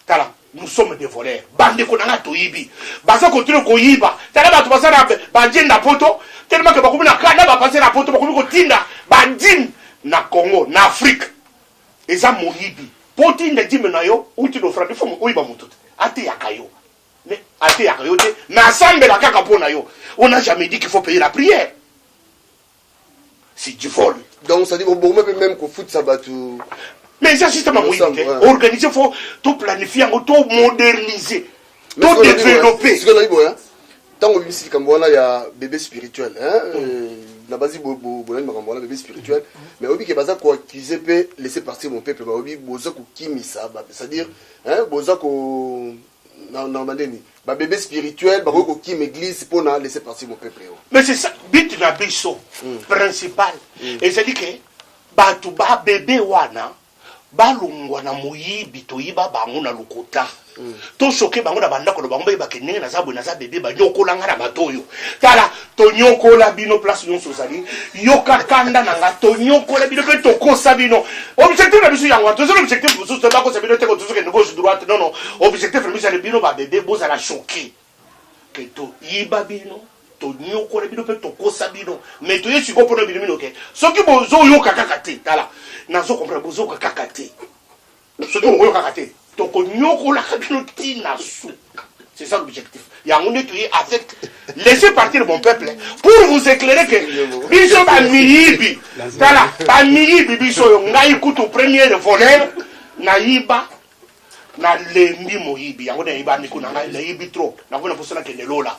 Tala, nous sommes des voleurs. Bande konanga toyibi. Basa continue koyiba. Tala ba tubasa na bandien na poto. Tellement que bakomi na kana ba passer na poto bakomi ko tinda bandine na Congo, na Afrique. Eza moyibi. Poti nda dime na yo, uti do frandi fo oyiba mutu. Ate yakayo. Mais ate yakayo te na sambe la kaka pona yo. On n'a jamais dit qu'il faut payer la prière. C'est du vol. Donc ça dit bon même qu'on fout ça tout. Mais c'est un système organisé, il faut tout planifier, tout moderniser, tout développer. Tant que il y a bébé spirituel, la base bébé spirituel, mais obi que baza ko accuser peut laisser partir mon peuple, obi boza ko kimisa, c'est-à-dire boza ko normalement bébé spirituel, ba ko kim église pour na laisser partir mon peuple. Mais c'est ça, but na biso principal. Et c'est dit que ba tu ba bébé wana balungwa na moyibi toyiba bango na lokota to choqué bango na bandako bango ba kenenge na zabwe na za bébé ba nyokola ngana batoyo tala to nyokola bino place nyonso zali yoka kanda na nga to nyokola bino pe to kosa bino objectif na biso yango to objectif biso to ba ko sabino te ko to ke gauche droite non objectif na biso ya bino ba bébé boza la choqué que to yiba bino to nyokola bino pe to kosa bino mais to yesu ko pona bino ke soki bozo yoka kakate tala nazo comprendre bozo kakate soki bozo kakate to ko nyokola bino tina su c'est ça l'objectif yango ne to avec laissez partir mon peuple pour vous éclairer que biso ba miyibi tala ba miyibi biso yo ngai kutu premier voleur na yiba na lembi moyibi yango na yiba miko na ngai na yibi trop na vona posona ke nelola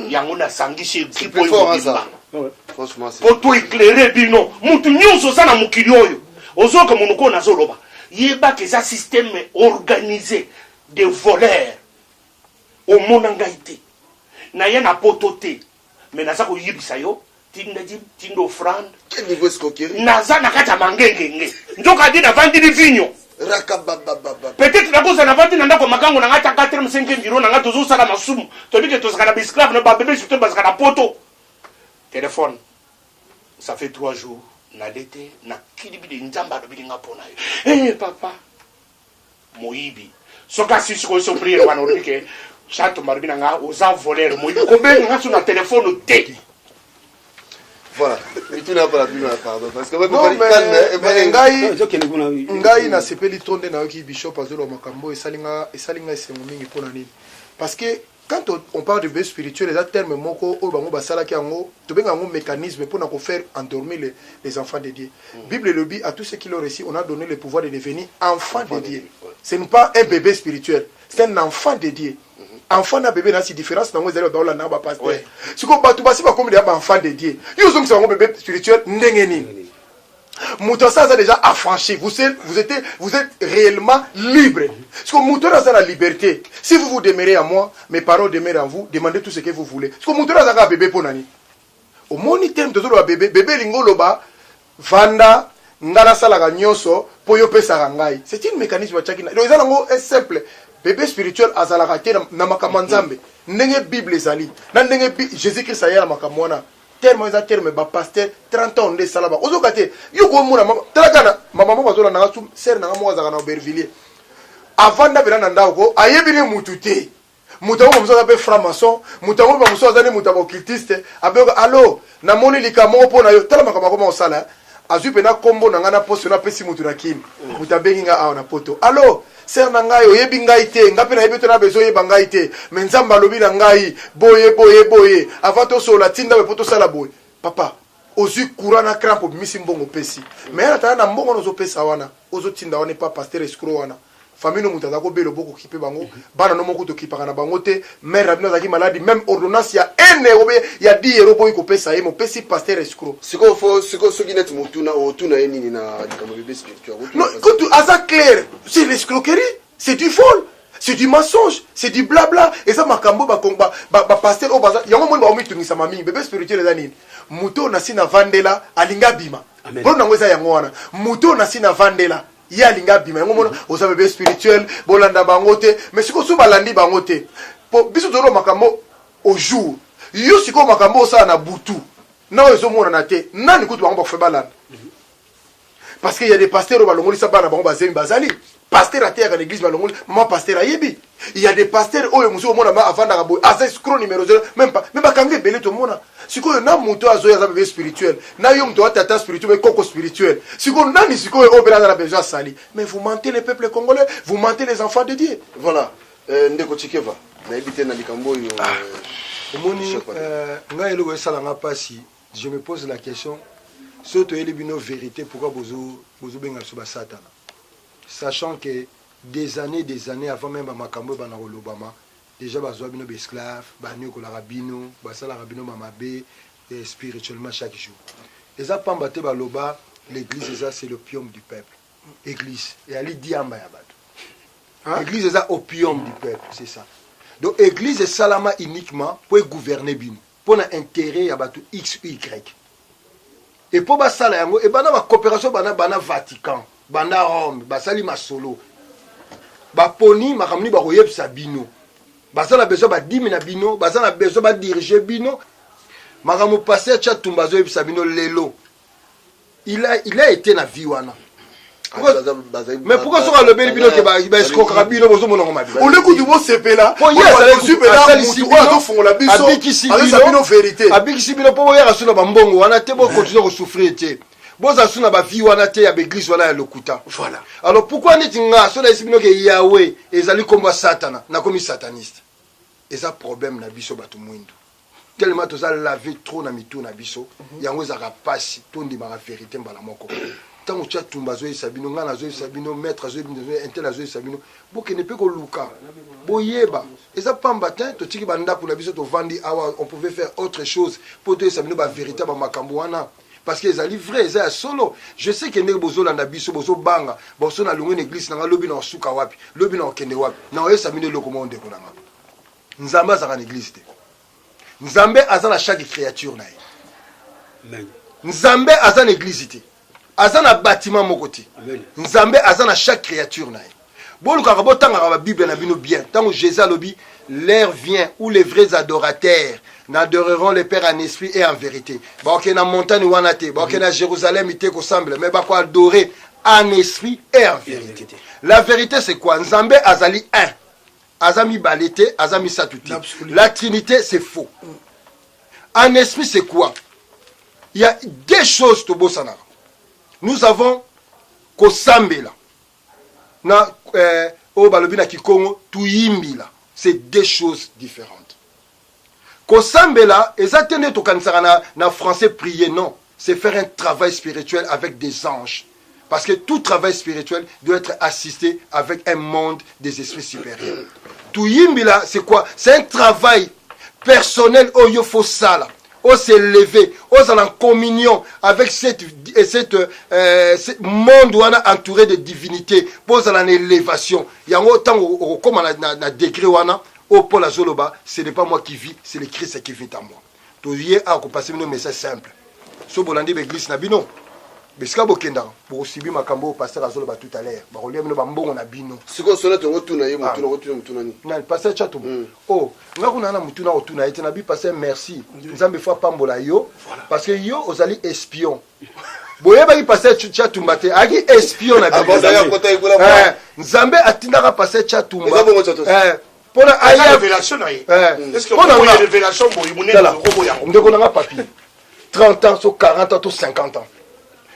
yango na sangisi equipe oyo franchement c'est pour tout éclairer bino mutu nyonso sana mukili oyo ozoka monoko na zoloba yeba que ça système organisé de voleurs au monangaité na yana pototé mais na sako yibisa yo tinda di tindo offrande quel niveau escroquerie naza na kata mangengenge ndoka di na vandi di vigno peut-être na kosa na vandi na ndako makango na ngata 4-5 biro na ngata zo sala masumu to bike to saka na esclave na ba bébé surtout basaka na poto téléphone ça fait 3 jours na l'été na kilibi de nzamba do bilinga pona yo papa moyibi soka si ko so prier wana orike chato marbina nga oza voler moyibi ko be nga sur na téléphone té. Voilà, mais tu n'as pas la plus pardon parce que ngai na sepeli tonde na ki bishop azolo makambo esalinga esengo mingi pona nini parce que quand on parle de vie spirituelle, les termes moko o bango basala ki ango to benga ngo mécanisme pour na ko faire endormir les enfants de Dieu. Bible le dit à tous ceux qui l'ont reçu, on a donné le pouvoir de devenir enfant de Dieu. Ce n'est pas un bébé spirituel, c'est un enfant de Dieu. Enfant na bébé na si différence na ngo zelo dans la na ba pasteur. Si ko batu basi ba comme des enfants de Dieu. Yo zo ngo bébé spirituel ndenge nini. Mouton ça a déjà affranchi. Vous êtes réellement libre. Parce que Mouton a la liberté. Si vous vous demeurez à moi, mes paroles demeurent en vous, demandez tout ce que vous voulez. Parce que Mouton a un bébé pour nani. Au moniteur de le bébé lingo loba vanda ngana sala nyonso po yo pesa rangai. C'est un mécanisme chakina. Le ezango est simple. Bébé spirituel azala te na makamanzambe. Ndenge Bible ezali. Na ndenge Jésus Christ ayala makamwana. Terme za terme ba pasteur 30 ans de salaba ozokate yuko muna talakana mama bazola na su ser na mo za kana Aubervilliers avant da bela nda ko ayebini mutute mutango mzoza be franc-maçon mutango ba mzoza ne mutabo occultiste abeka allo na moni likamo po na yo tala makama ko osala azupe na kombo na ngana poste na pesi mutu na kim mutabengi nga aona poto allo ser na ngai oyebi ngai te ngape na yebi to na bezo yeba ngai te mais nzamba lobi na ngai boye avant to sola tinda be poto sala boye papa ozu kurana crampe misi mbongo pesi mais ata na mbongo no zo pesa wana ozo tinda wana pas pasteur escroc wana famille no mutaza ko belo boko kipe bango bana no moko to kipaka na bango te mère rabino zaki maladi même ordonnance ya euro ya 10 euros boy ko pesa ye mo pesi pasteur escroc siko soki net mutuna otuna nini na comme bébé spirituel non tout asa clair c'est l'escroquerie c'est du vol c'est du mensonge c'est du blabla et ça makambo ba pasteur obaza yango mo ba omitungisa mami bébé spirituel za nini muto na sina vandela alinga bima bon nango za yango wana muto na sina vandela ya linga bima yango mona oza bébé spirituel bolanda bangote mais siko su balandi bangote po biso tolo makambo au jour yo siko makambo sa na butu na ezo mona na te nani kutu bango ba fe balanda parce qu'il y a des pasteurs balongoli ça bana bango bazemi bazali pasteur à terre à l'église balongoli maman pasteur ayebi il y a des pasteurs oh monsieur mona ma avant d'arabo asa scro numéro 0 même pas kangé belé to mona siko na muto azoya za bébé spirituel na yo mto tata spirituel koko spirituel siko nani siko opéra dans la besoin sali mais vous mentez les peuples congolais vous mentez les enfants de Dieu voilà ndeko chikeva na ebité na likambo yo omoni nga eloko esalanga pasi je me pose la question soto elibino vérité pourquoi bozo benga so ba satana sachant que des années avant même makambo bana kolobama déjà bazwa bino be esclave bani ko la rabino basala rabino mamabe spirituellement chaque jour eza pamba te baloba l'église ça c'est l'opium du peuple église et ali diamba ya bato église eza opium du peuple c'est ça donc église salama uniquement pour gouverner bino pour un intérêt ya bato x y et pour basala yango et bana ba coopération bana Vatican bana Rome basali masolo ba poni makamni ba koyebisa bino basala besoin ba dimi na bino basala besoin ba diriger bino makamo passer cha tumbazo yebisa bino lelo il a été na vie wana mais pourquoi sur le bel bino que ba escroquera bino bozo monongo mabi on le coup du bon CP là on y super mutu wa fond la biso avec bino vérité abiki bino po ya rasuna ba mbongo wana te bo continuer à souffrir te boza suna ba vie wana te ya église wana ya lokuta voilà alors pourquoi neti nga so na sibino ke Yahweh ezali komba satana na komi sataniste eza problème na biso bato mwindu tellement toza laver trop na mitu na biso yango ezaka pasi tondi ma vérité mbala moko tango tia tumba zo sabino nga na zo sabino maître zo intel zo sabino boke ne pe ko luka boyeba eza pamba tin to tiki banda pour na biso to vandi awa on pouvait faire autre chose pour to sabino ba vérité ba makambo wana parce que ezali vrai eza solo je sais que ndenge bozolanda biso bozobanga boso na lungu église na lobi na suka wapi lobi na okende wapi na oyesa mine loko monde ko nanga nzambe azaka na église te nzambe aza na chaque créature na ye nzambe aza na église te aza na bâtiment moko te nzambe aza na chaque créature na ye bolukaka botangaka ba bible na bino bien tango Jésus alobi l'heure vient où les vrais adorateurs n'adoreront le Père en esprit et en vérité. Baoke na montagne wanate, baoke na Jérusalem ite ko semble, mais bako adorer en esprit et en vérité. La vérité c'est quoi? Nzambe azali un. Azami balete, azami satuti. La Trinité c'est faux. En esprit c'est quoi? Il y a des choses to bosana. Nous avons ko sambela. Na o balobi na Kikongo tuyimbila. C'est deux choses différentes. Kosambela, exactement to kanisaka na français prier, non. C'est faire un travail spirituel avec des anges. Parce que tout travail spirituel doit être assisté avec un monde des esprits supérieurs. Tuyimbila, c'est quoi? C'est un travail personnel au yofo sala. On s'est levé, on est en communion avec ce monde où on a entouré de divinités, pour en élévation. Il y a autant comme on a degré où on a, au Paul Azoloba, ce n'est pas moi qui vis, c'est le Christ qui vit en moi. Donc, il y a un message simple. Si vous avez l'église, mais si vous avez pour subir ma cambo, pasteur Azoloba tout à l'heure, vous avez un bon bino. Si vous avez un retour, non, pasteur Chatou. Oh, nous avons un retour, nous avons un pasteur merci. Nous avons fait pambola yo, parce que yo, vous allez espion. Boye ba pasteur Chatumba te, agi espion na Bible. Nzambe atindaka pasteur Chatumba. Pour la révélation, est-ce que vous avez une révélation pour vous papier 30 ans, 40 ans, 50 ans.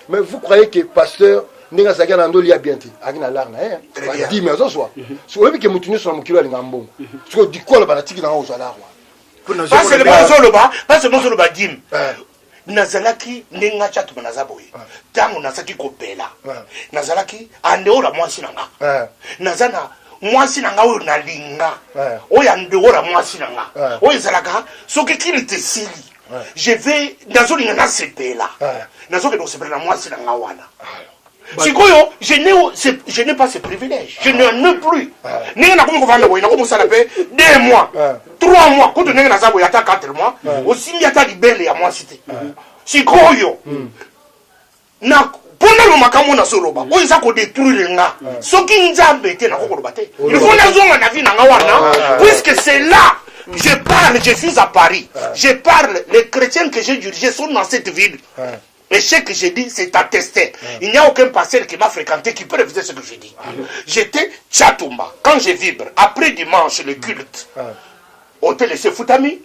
Mais vous croyez que pasteur n'est pas un peu bien dit il a l'air hein 10 000 soit si vous voulez que mutuni sur mon kilo ali ngambo parce que du coup la banatiki na ozo la roi pas seulement le badim nazalaki ndenga chatu nazaboye tango nasaki kopela nazalaki andeola mwasi nanga nazana mwasi nanga oyo nalinga oyo andeola mwasi nanga oyo zalaka soki kili te sili je vais dans une nasepela nazo que sepela na mwasi nanga wana sikoyo je n'ai pas ce privilège je n'en ai plus ninga na ko vanda boye na ko musala pe 2 mois 3 mois ko ninga na zabo yata 4 mois aussi yata libele ya mwasi te sikoyo na pona lo makambo na soloba oyo za ko détruire nga soki nzambe te na ko loba te il faut na zonga na vie nanga wana puisque c'est là je parle, je suis à Paris. Je parle, les chrétiens que j'ai dirigés sont dans cette ville. Et ce que j'ai dit, c'est attesté. Il n'y a aucun pasteur qui m'a fréquenté qui peut réviser ce que j'ai dit. J'étais Tchatumba. Quand je vibre, après dimanche, le culte, hôtel, c'est Foutami.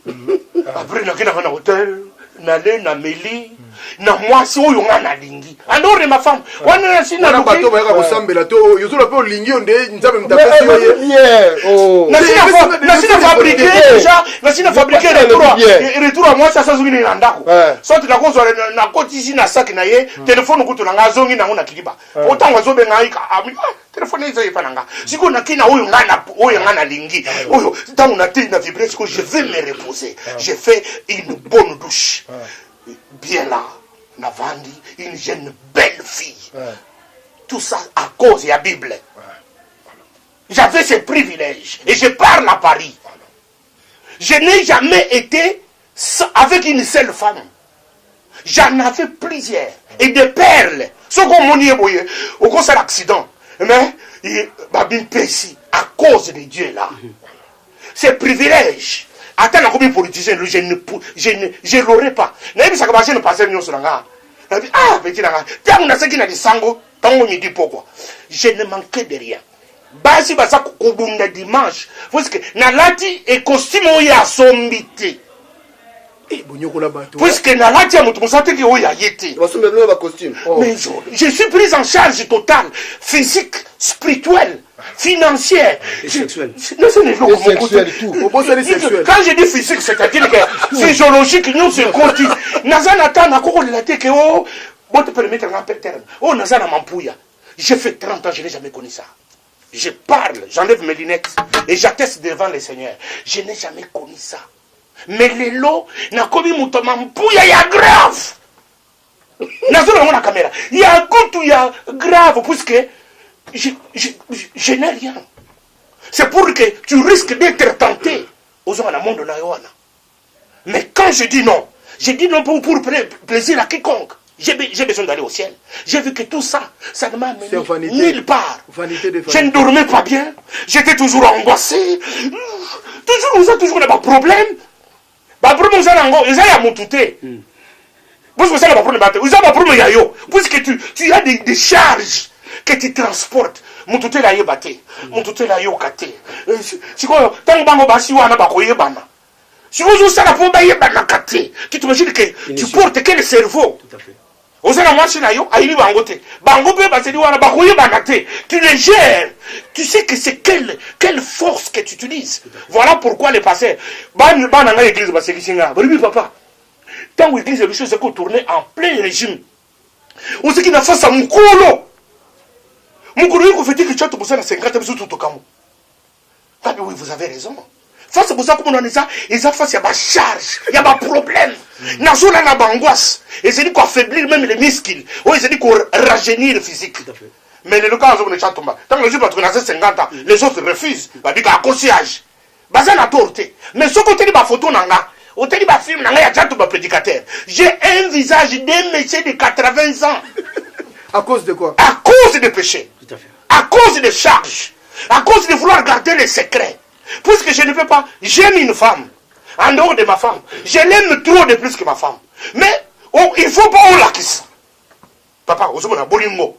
Après, il y a un hôtel. Nale na meli na mwasi oyo nga na lingi andore ma femme wana sina na bato ba ka sambela to yo to pe lingi onde nzambe mtapesi yo na sina fabriquer déjà na sina fabriquer retour à moi ça zungi na ndako so tu ko so na kotisi na sac na ye téléphone kutu na ngazongi na ngona kiliba autant ngazobe ngaika téléphone izo ifananga siko na kina oyo nga na lingi oyo tant on a été na vibrer que je vais me reposer j'ai fait une bonne douche bien là, Navandi, une jeune belle fille. Tout ça à cause de la Bible. J'avais ce privilège et je parle à Paris. Je n'ai jamais été avec une seule femme. J'en avais plusieurs et des perles. Ce qu'on m'a dit, au cause de l'accident, mais Babine Pessi, à cause de Dieu là, c'est privilège. Attends, la combien politicien, je ne l'aurais pas. N'a ça commencé à passer sur la ah, petit là, tiens, on a ce qui a dit sango, tant on me dit pourquoi. Je ne manquais de rien. Basi basa kubunda dimanche. Parce que nalati et costume oya sombité. Puisque nalati a mutu musate ki oya yete. Mais je suis pris en charge totale, physique, spirituelle, financière, sexuelle. Non, c'est les jours sexuelle tout. Quand je dis physique, c'est-à-dire que physiologique, nous c'est continu. Nazana tana koko la te que oh, bon te permettre un peu terme. Oh Nazana mampouya. J'ai fait 30 ans, je n'ai jamais connu ça. Je parle, j'enlève mes lunettes et j'atteste devant le Seigneur. Je n'ai jamais connu ça. Mais les lots, n'a commis mon mampouya, il y a grave. Nazana la caméra. Il y a il y a grave, puisque je n'ai rien. C'est pour que tu risques d'être tenté aux gens dans le monde. Mais quand je dis non pour plaisir à quiconque. J'ai besoin d'aller au ciel. J'ai vu que tout ça, ça ne m'a mené nulle part. Je ne dormais pas bien. J'étais toujours angoissé. Toujours des problèmes. Puisque tu as des charges que tu transportes. Moutouté la yebate, moutouté la yokate. Si quoi, tant bango basi wana bakoye bana. Si vous usez la pompe yebana kate, tu t'imagines que tu portes quel cerveau? Tout à fait. Osez la machine à yo, aïli bangote. Bango pe basedi wana bakoye bana te. Tu les gères. Tu sais que c'est quelle force que tu utilises. Voilà pourquoi les pasteurs, bananga l'église baseki singa. Baribi papa. Tant l'église les choses qu'on tournait en plein régime. On sait qu'il n'a pas ça mukolo. Oui, vous avez raison. Face à ça, comme on a dit ça, ils ont face à ma charge, il y a ma problème. Nazo la bangoisse. Et c'est dit qu'on affaiblir même les muscles. Oui, c'est dit qu'on rajeunir le physique. Mais le cas, on est chatomba. Tant que je suis pas 50 ans, les autres refusent. Bah, dit qu'à concierge. Bah, ça n'a torté. Mais ce côté de ma photo, nanga. Au télé, ma film, nanga, il y a chatomba prédicateur. J'ai un visage d'un monsieur de 80 ans. À cause de quoi? À cause des péchés. Tout à fait. À cause des charges. À cause de vouloir garder les secrets. Puisque je ne peux pas. J'aime une femme. En dehors de ma femme. Je l'aime trop de plus que ma femme. Mais il ne faut pas on la kiss. Papa, on a bolingo.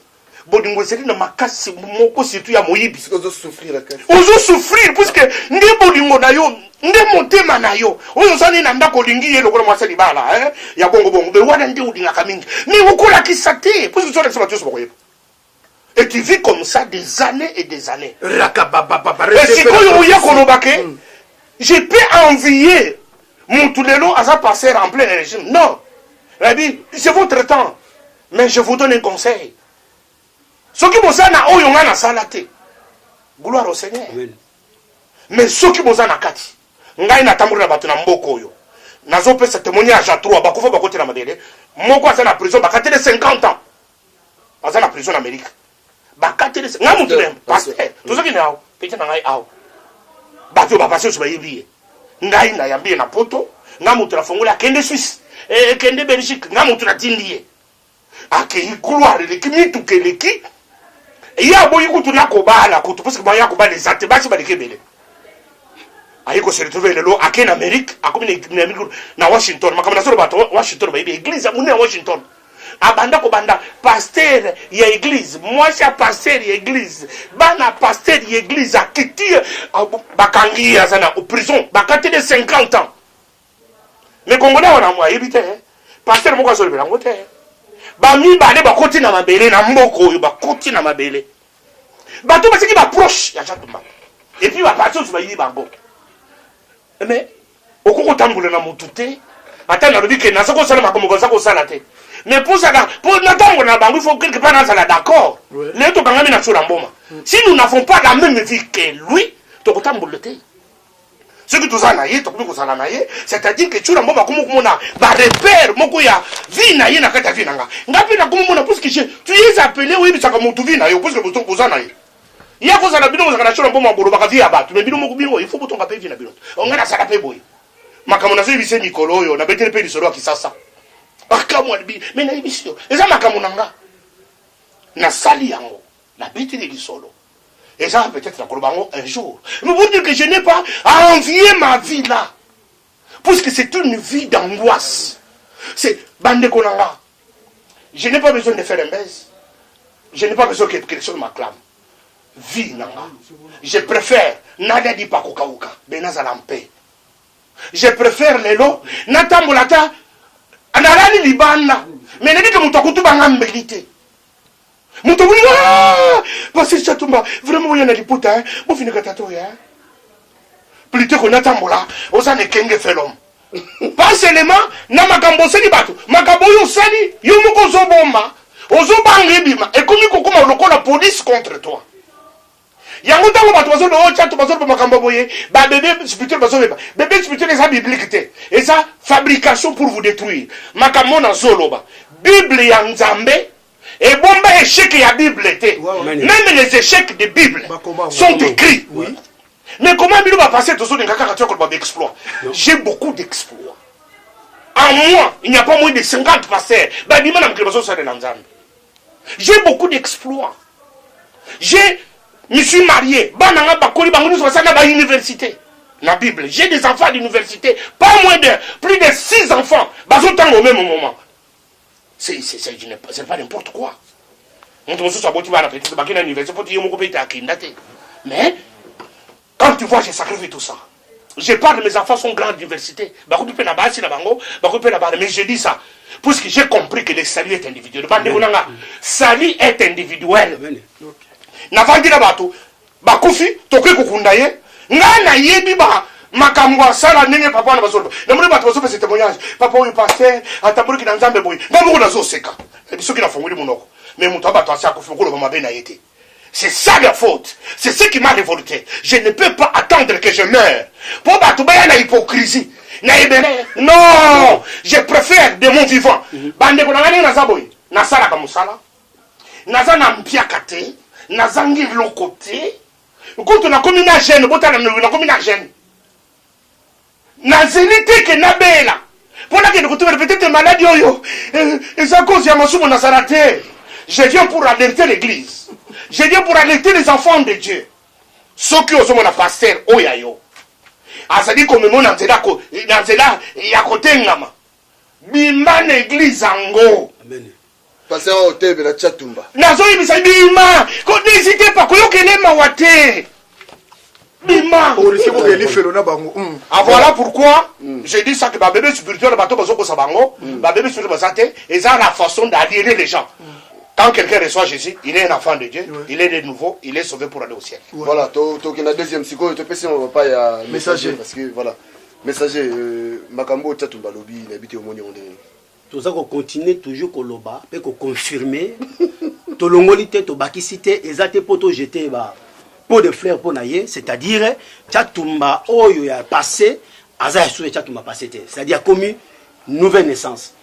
Bolingo, c'est une macasse. Mon surtout à Moïbi. On doit souffrir. On doit souffrir. Puisque ne bolingo na yo. Ne monte manayo. On s'en est nanda kolingi et le gros moissé libala. Il y a bongo bongo. Mais on a dit ou dinga kamingi. Mais on kola kiss sa te. Puisque tu as l'exploitation sur le et tu vis comme ça des années et des années. Et si je peux envier mon toulelo à sa passer en plein régime. Non. C'est votre temps. Mais je vous donne un conseil. Ce qui vous a na oyonga na salate. Gloire au Seigneur. Mais ce qui vous a na kati. Ngai na tambour na batu na mboko yo. Nazo pe sa témoignage à 3 bakufa bakote na madele. Moko asa na prison bakatele 50 ans. Asa na prison en Amérique. Bakatele nga mutu dem pasteur. Tout ça qui na pete na ngai aw. Bato ba passer sur bayibi. Ngai na yambie na poto. Nga mutu na fongola kende Suisse. Kende Belgique. Nga mutu na tindie. Ake gloire le kimitu keleki. Ya boyi kutu na kobala kutu parce que ba ya kobala les até basi ba de kebele. Aiko se retrouver le lo en Amérique, a comme na Washington, ma comme na solo bato Washington ba église a mune Washington. abanda ko banda pasteur ya église moi je pasteur ya église bana pasteur ya église akiti bakangi azana au prison bakati de 50 ans mais congolais wana moi yebite pasteur moko azole belango te ba mi bale bakoti na mabele na mboko oyo bakoti na mabele bato basiki ba proche ya Chatumba et puis ba pasteur ba yi bango mais okoko tambula na mutute ata na lobi ke na sako sala makomo sako sala te mais pour ça pour n'attendre na bango il faut quelque part na d'accord les to kangami na chura mboma si nous n'avons pas la même vie que lui to kotambula te ce que tous en aïe to ko sala na ye c'est-à-dire que chura mboma komo komona ba repère moko ya vie na ye na kata vie nanga ngapi na komo mona parce que tu es appelé oui bisaka mutu vie na yo parce que boto kozana ye ya ko sala bino kozana chura mboma bolo baka vie abatu mais bino moko bino il faut botonga pe vie na bino on ngana sala pe boy makambo na bise mikolo oyo na betele pe lisolo akisasa makambo alibi mais na ibisio eza makambo nanga na sali yango na betele lisolo eza peut-être na kolobango un jour mais vous dire que je n'ai pas à envier ma vie là puisque c'est une vie d'angoisse c'est bande konanga je n'ai pas besoin de faire un baise je n'ai pas besoin que quelque chose m'acclame vie nanga je préfère nada di pakokauka benazala en paix. Je préfère les lots. Natambolata. Analani libana. Mais ne dit que mon takutu banga mbelite. Mon takutu parce que Chatumba vraiment il y a des puta hein. Bon fini katato ya. Plutôt que natambola, osane kenge felom. Pas seulement na makambo seli bato. Makambo yo sali yo moko zobomba. Ozobanga bima et comme kokoma lokola police contre toi. Yango tango bato bazo do chatu bazo ba makambo boye ba bébé spirituel bazo ba bébé spirituel eza biblique te eza fabrication pour vous détruire makambo na zoloba bible ya nzambe et bomba échec ya bible te même les échecs de bible sont écrits oui. Mais comment bino ba passer to so de kaka katio ko ba exploit j'ai beaucoup d'exploits en moi il n'y a pas moins de 50 pasteurs ba bima na mkelo bazo sa de nzambe j'ai beaucoup d'exploits je suis marié, bananga bakoli bango nous sommes à l'université. La Bible, j'ai des enfants à l'université, pas moins de plus de 6 enfants, bazotan au même moment. C'est pas n'importe quoi. On te montre ça boti ba na petite bakina à l'université, faut dire mon copain à kindate. Mais quand tu vois j'ai sacrifié tout ça. Je parle de mes enfants sont grands à l'université. Bakoupi pe na basi na bango, bakoupi pe na ba mais je dis ça parce que j'ai compris que le salut est individuel. Bandekonanga, salut est individuel. Navandira bato bakufi toke kukunda ye ngana yebi ba makamwa sala nenge papa na bazolo na mure bato bazo pese témoignage papa oyo pasteur atamburi ki na nzambe boy ngamu na zo seka biso ki na fongoli munoko mais muto abato asa kufi ko lo mama be na yete c'est ça la faute c'est ce qui m'a révolté je ne peux pas attendre que je meure pour bato ba na hypocrisie na ebene non je préfère de mon vivant bande ko na ngani na zaboy na sala ka musala na za na mpiakate nazangi lokote quand on a commis na gêne botana na commis na gêne nazeli que na bela pour la que nous peut-être maladie oyo et ça cause ya masumo na sarate je viens pour alerter l'église je viens pour alerter les enfants de Dieu ceux qui osent mon pasteur oyayo azali comme mon nzela ya kotengama bimba na église ango amen. Pasteur Otebe na Chatumba. Nazo ibisa bima. Ko n'hésitez pas ko yokele mawate. Bima. Voilà pourquoi j'ai dit ça que ma bébé spirituel bateau bazo ko sabango, ma bébé spirituel basate et ça la façon d'allier les gens. Quand quelqu'un reçoit Jésus, il est un enfant de Dieu, il est de nouveau, il est sauvé pour aller au ciel. Voilà, to na deuxième siko to pesi on va pas ya messager parce que voilà. Messager makambo Chatumba lobi na bité au moni onde. Tout ça qu'on continue toujours koloba et qu'on confirmer to longolité to bakisité ezate poto jeter ba pot de fleurs pour naie c'est-à-dire Chatumba oyo ya passé aza sur Chatumba passé c'est-à-dire commis nouvelle naissance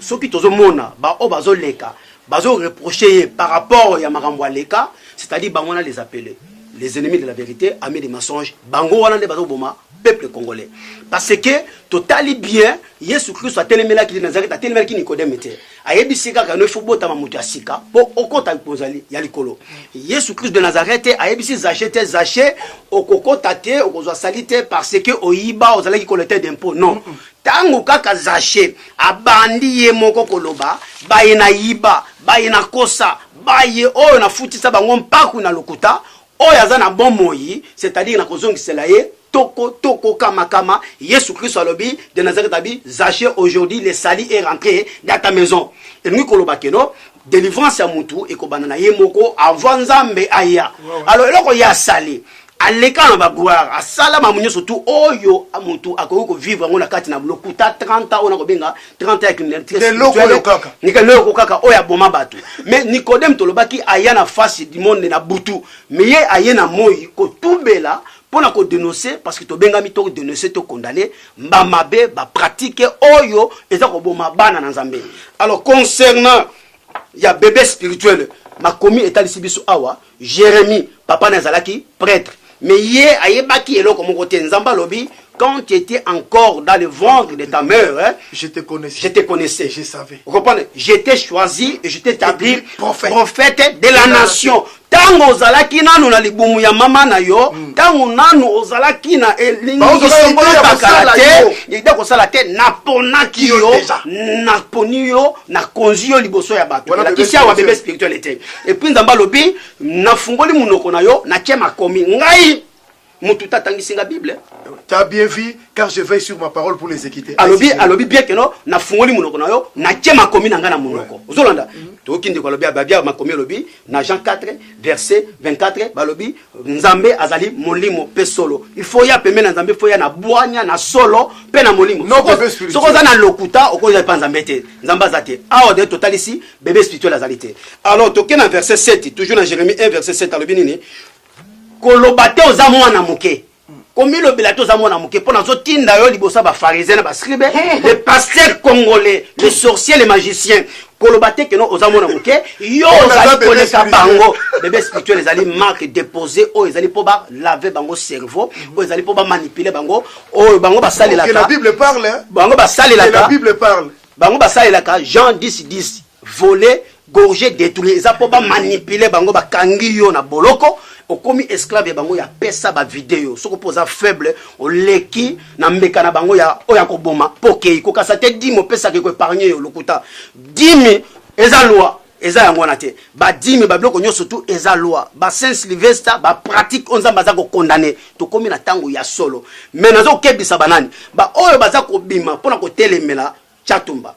ceux qui tozo mona ba o bazo leka bazo reprocher par rapport ya makambo leka c'est-à-dire ba on a les appeler les ennemis de la vérité, amis des mensonges, bango wana de bazo boma peuple congolais. Parce que totali bien, Yesu Christ a tellement là qui Nazareth a tellement qui Nicodème était. Ayebisi kaka no fobo ta mamutu asika po okota kozali ya likolo. Yesu Christ de Nazareth ayebisi zaché okokota te okozwa salite parce que oyiba ozali ki collecteur d'impôt. Non. Tango kaka zaché abandi ye moko koloba, baye na yiba, baye na kosa, baye oyo na futisa bango mpaku na lokuta, oyo aza na bomoi, c'est-à-dire na kozongisela ye toko kama Yesu Christ alobi de Nazareth abi Zaché aujourd'hui le sali est rentré dans ta maison. Et nous koloba keno délivrance ya mutu et kobana na ye moko avant Nzambe aya. Alors eloko ya sali aleka na bagwara asala mamunyo surtout oyo amuntu akoki ko vivre ngona kati na lokuta 30 ans ona ko benga 30 ans avec loko kaka oya boma batu. Mais Nicodème tolobaki aya na face du monde na butu mais ye aya na moyi ko tubela pour la dénoncer parce que to bengami to dénoncer to condamner mbamabe ba pratique oyo eza ko boma bana na Nzambe. Alors concernant ya bébé spirituel makomi etali biso awa Jérémie papa nazalaki prêtre mais ye ayebaki eloko moko te Nzamba lobi quand tu étais encore dans le ventre de ta mère, hein, je te connaissais. Je te connaissais. Je savais. Vous comprenez? J'étais choisi et je t'ai établi prophète de la nation. Tango ozalaki nanu na libumu ya mama na yo, tango nanu ozalaki na elingi ko sala te naponaki yo, naponi yo, na konzi yo liboso ya bato. La kisia wa bébé spirituel était. Et puis Nzamba lobi na fungoli munoko na yo, na tia makomi ngai mututa tangisinga Bible. Tu as bien vu car je veille sur ma parole pour les équiter. Alobi bien que non na fungoli munoko na yo na tia makomi na nga na munoko. Ozolanda. To kinde ko lobi ababia makomi lobi na Jean 4 verset 24 balobi Nzambe azali molimo pe solo. Il faut ya pemena Nzambe faut ya na boanya na solo pe na molimo. Non bébé spirituel. Soko za na lokuta okoza pa Nzambe te. Nzamba zate. Ah de total ici bébé spirituel azalité. Alors toke na verset 7 toujours dans Jérémie 1 verset 7 alobi nini kolobate oza mwana muke. Comme le bilato za mwana muke pona zo tinda yo libosa ba pharisiens ba scribe les pasteurs congolais les sorciers les magiciens kolobate que non oza mwana muke yo za koleka bango bébé spirituel les ali marque déposer o les ali po ba laver bango cerveau o les ali po ba manipuler bango o bango ba salela ka. La Bible parle hein. Bango ba salela ka. La Bible parle. Bango ba salela ka Jean 10 voler gorger détruire za po ba manipuler bango ba kangi yo na boloko. Au commis esclave bango ya pesa ba vidéo soko poza faible o leki na mbeka na bango ya oya ko boma poke ko kasate dimo pesa ke ko épargner yo lokuta dimi eza loi eza yango na te ba dimi ba bloko nyoso tout eza loi ba Saint Sylvestre ba pratique onza baza ko condamner to komi na tango ya solo mais nazo kebisa banani ba oyo baza ko bima pona ko telemela chatumba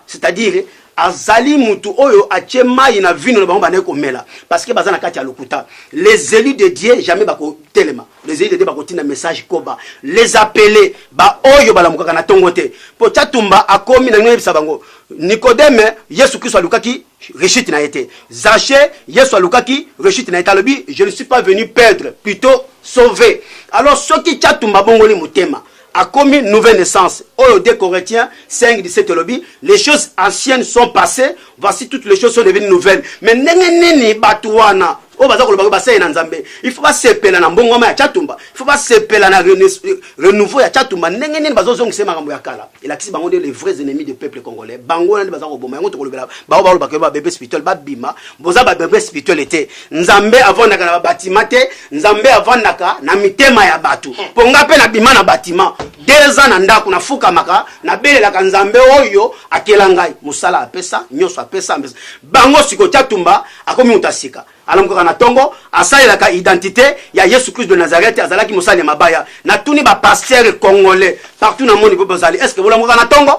c'est-à-dire azali mutu oyo atie mai na vino na bango banaye komela parce que baza na kati ya lokuta les élus de Dieu jamais bako telema les élus de Dieu bako tina message koba les appeler ba oyo balamukaka na tongo te po chatumba akomi na ngebisa bango Nicodème Yesu Christ alukaki rechute na été Zaché Yesu alukaki rechute na été alobi je ne suis pas venu perdre plutôt sauver. Alors ceux qui chatumba bongoli mutema a commis nouvelle naissance. Au 2 Corinthiens 5, 17 lobby, les choses anciennes sont passées, voici toutes les choses sont devenues nouvelles. Mais nengeneni batuana. Il faut pas s'épeler na mbongoma ya chatumba. Il faut pas s'épeler na renouveau ya chatumba. Nengeneni bazozong se makambo ya kala. Il a kisi bango les vrais ennemis du peuple congolais. Bango na bazako boma ngo to kolobela. Ba ba ba bébé spirituel ba bima. Boza ba bébé spirituel était. Nzambe avant naka na bâtiment te, Nzambe avant naka na mitema ya batu. Ponga pe na bima na bâtiment. 2 ans na ndako na fuka maka na belela ka Nzambe oyo akelangai musala apesa nyoso apesa bango siko chatumba akomi utasika. Alamuka na tongo asalela ka identité ya Yesu Christ de Nazareth azalaki musali mabaya na tuni ba pasteur congolais partout na monde bozali est-ce que bolamuka na tongo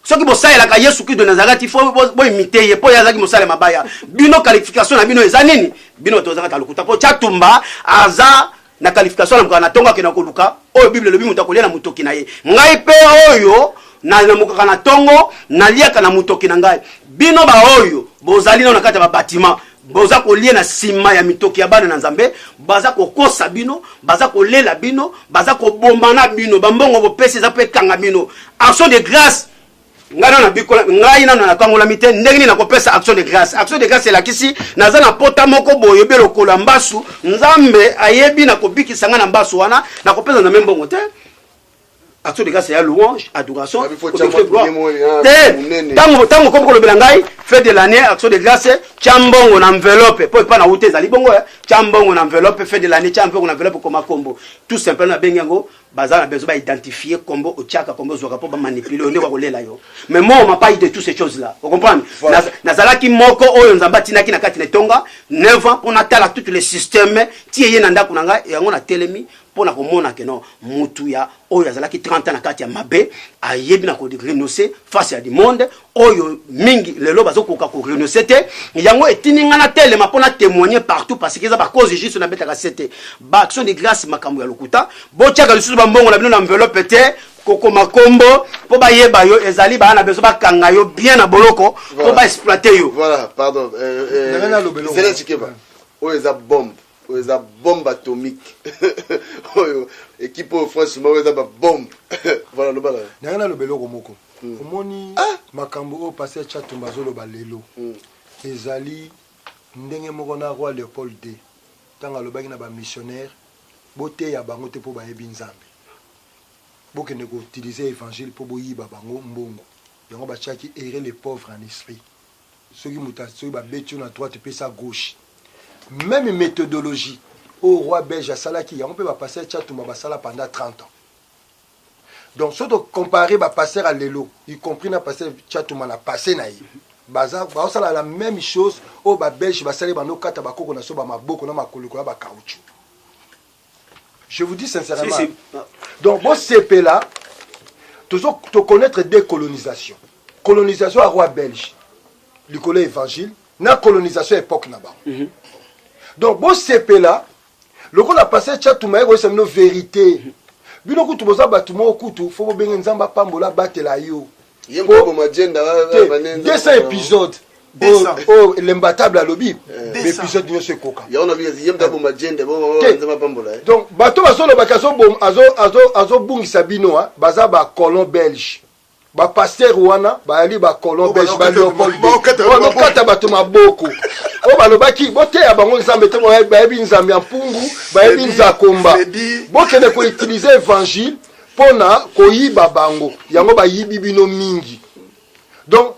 soki bosalela ka Yesu Christ de Nazareth il faut bo imiter ye po yazaki musali mabaya bino qualification na bino ezanini bino tozaka talukuta po chatumba aza na qualification na tongo ke na koluka oyo Bible lobi muta kolia na mutoki na ye ngai pe oyo na muka na tongo na liaka na mutoki na ngai bino ba oyo bozali na kati ba bâtiment boza kolia na sima ya mitoki ya bana na Nzambe baza kokosa bino baza kolela bino baza kobomba na bino bambongo bopesi za pe kanga bino action de grâce ngana na bikola ngai na na kangola mite ndenge na kopesa action de grâce c'est la kisi naza na pota moko boyo be lokola mbasu nzambe ayebi na kobikisa ngana mbasu wana na kopesa na membongo te action de grâce ya louange adoration tango comme kolobela ngai fête de l'année action de grâce chambongo na enveloppe po pa na ute zali bongo chambongo na enveloppe fête de l'année chambongo na enveloppe comme kombo tout simplement bengango bazala besoin ba identifier kombo otiaka kombo zoka po ba manipuler on va kolela yo mais moi on m'a pas dit de toutes ces choses là vous comprenez nazalaki moko oyo nzamba tinaki na kati na tonga 9 ans on a tala tous les systèmes tiye na ndako na ngai yango na telemi pona komona ke no mutu ya oyo azalaki 30 ans na kati ya mabe ayebi na ko renoncer face à du monde oyo mingi lelo bazokoka ko renoncer te yango etininga na telema pona témoigner partout parce que ça ba cause juste na betaka c'était ba action de grâce makambo ya lokuta bo tiaka lisusu ba mbongo na bino na enveloppe te koko makombo po ba yeba yo ezali ba na beso ba kanga yo bien na boloko po ba exploiter yo voilà pardon c'est là oyo eza bombe oyo bombe atomique oyo équipe franchement oyo eza ba bombe voilà le bala nanga lo beloko moko omoni makambo o passer chatumba zolo balelo ezali ndenge moko na roi Léopold II tanga lobaki na ba missionnaire bote ya bango te po ba yebi nzambe bokende ko utiliser évangile po boyiba bango mbongo yango ba chaki errer les pauvres en esprit soki mutation ba betu na droite pe sa gauche même méthodologie au roi belge salaki yango pe ba passer chatumba ba sala pendant 30 ans. Donc si on compare ba passer à lelo y compris na passer chatumba na passé na yi baza ba sala la même chose au ba belge ba sala ba no kata ba koko na so ba maboko na makolo ko ba caoutchouc. Je vous dis sincèrement. Si. Donc bon CP là toujours te connaître décolonisation. Colonisation à roi belge. Le collège évangile na colonisation époque na-bas. Donc bon CP là le qu'on a passé chatumba ko c'est une vérité. Bino kutu boza batumo kutu faut benga nzamba pambola batela yo. Yembo ma agenda 200 épisodes. Oh l'imbattable à lobby. L'épisode de ce coca. Ya on a vu yemba bo ma agenda bo nzamba pambola. Donc bato basolo bakaso bom azo bungisa bino baza ba colon belge. Ba pasteur wana ba ali ba colon belge ba Léopold. Ba kata bato maboko. O balobaki bote ya bango nzambe te ba yebi nzambe ya mpungu ba yebi nzakomba bokende ko utiliser évangile pona koyiba bango yango ba yibi bino mingi donc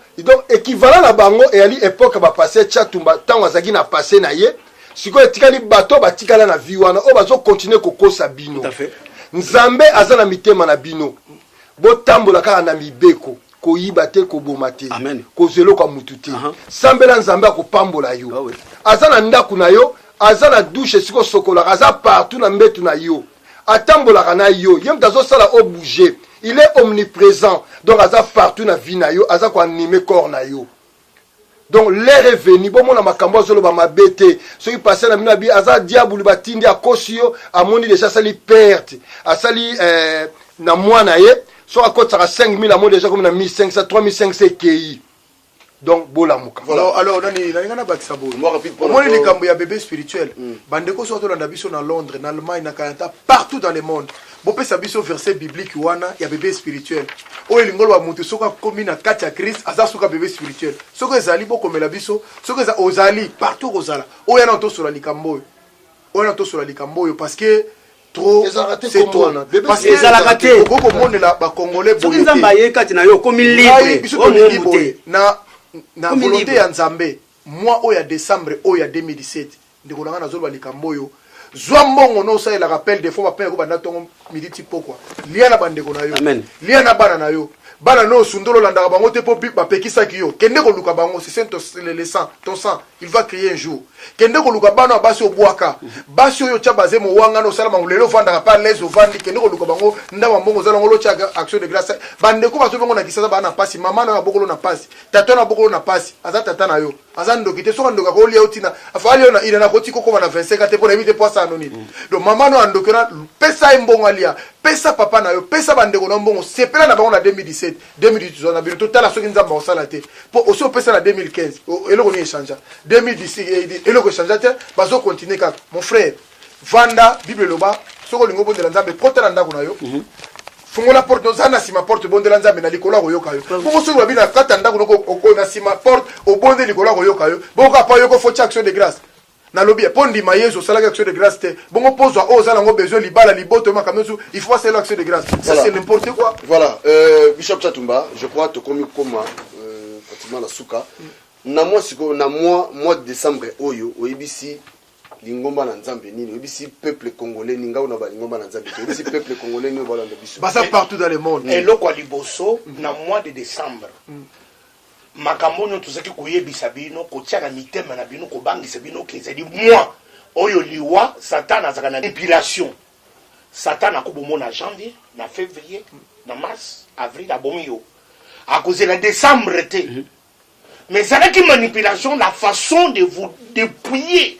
équivalent na bango et ali époque ba passer chatumba tango azaki na passer na ye siko etikali bato batikala na vie wana o bazo continuer kokosa bino tout à fait nzambe azana mitema na bino botambola kaka na mibeko koyiba te koboma te kozelo kwa mutu te sambela nzambe akopambola yo azana ndaku na yo azana douche siko sokola aza partout na mbetu na yo atambola na yo yem dazo sala o bouger il est omniprésent donc aza partout na vie na yo aza ko animer corps na yo donc l'air est venu bon mona makambo zolo ba mabete ce qui passait na mina bi aza diable batindi akosio amoni déjà sali perte asali na mwana ye so à côté ça 5000 à moi déjà comme na 1500 3500 KI donc bola muka alors nani ngana bakisa bo moi rapide pour moi les kambo ya bébé spirituel bandeko so to na biso na Londres na Allemagne na Canada partout dans le monde bo pesa biso verset biblique wana ya bébé spirituel o elingolo wa mutu soko komi na kati ya Christ aza suka bébé spirituel soko ezali bo komela biso soko eza ozali partout ozala o yana to sur la likambo o yana to sur la likambo parce que trop c'est trop parce que ça la raté beaucoup monde là ba congolais boye nzamba ye kati na yo comme libre na volonté ya nzambe moi o ya décembre o ya 2017 ndiko nanga nazolo ba likambo yo zwa mbongo no sa la rappel des fois ba pe ko banda tongo militi pokwa lia na bandeko na yo lia na bana na yo bana no sundolo landaka bango te po ba pekisaki yo kende ko luka bango c'est le sang ton sang il va crier un jour kende ko luka bana basi obwaka basi yo tia baze mo wanga no sala mangulelo vanda pa les ovandi kende ko luka bango ndaba mbongo zala ngolo tia action de grâce bande ko baso bongo na kisasa bana pasi mama na bokolo na pasi tata na bokolo na pasi aza tata na yo aza ndokite so ndoka ko lia utina afali na ina na koti ko na 25 te pour éviter poisa anonyme donc mama no andokera pesa mbongo alia pesa papa na yo pesa bandeko na mbongo sepela na bango na 2017 2018 on a bien total soki nzamba osala te po oso pesa na 2015 eloko ni échange 2010 eloko échange te bazo continuer mon frère vanda bible loba soko lingo bondela nzambe kota na ndako na yo fungola porte ozana sima porte bondela nzambe na likolo koyoka yo bongo soki babi na kata ndako noko na sima porte obonde likolo koyoka yo bongo apa yoko fo action de grâce na lobby po ndima yezo salaka action de grâce te bongo pozwa ozala ngo besoin libala liboto makamesu il faut faire l'action de grâce ça c'est n'importe quoi. Voilà, Bishop Chatumba, je crois que comme pratiquement la souka na mois de décembre oyo oyebisi lingomba na nzambe nini oyebisi peuple congolais ninga ona ba lingomba na nzambe oyebisi peuple congolais ni bala de biso basa partout dans le monde et loko liboso na mois de décembre makambo nyo tozaki koyebisa bino kotia na mitema na bino kobangisa bino kezali mois oyo liwa satan azaka na manipulation satan akobomona janvier na février na mars avril abomi yo à cause de la décembre te mais ça qui manipulation la façon de vous dépouiller.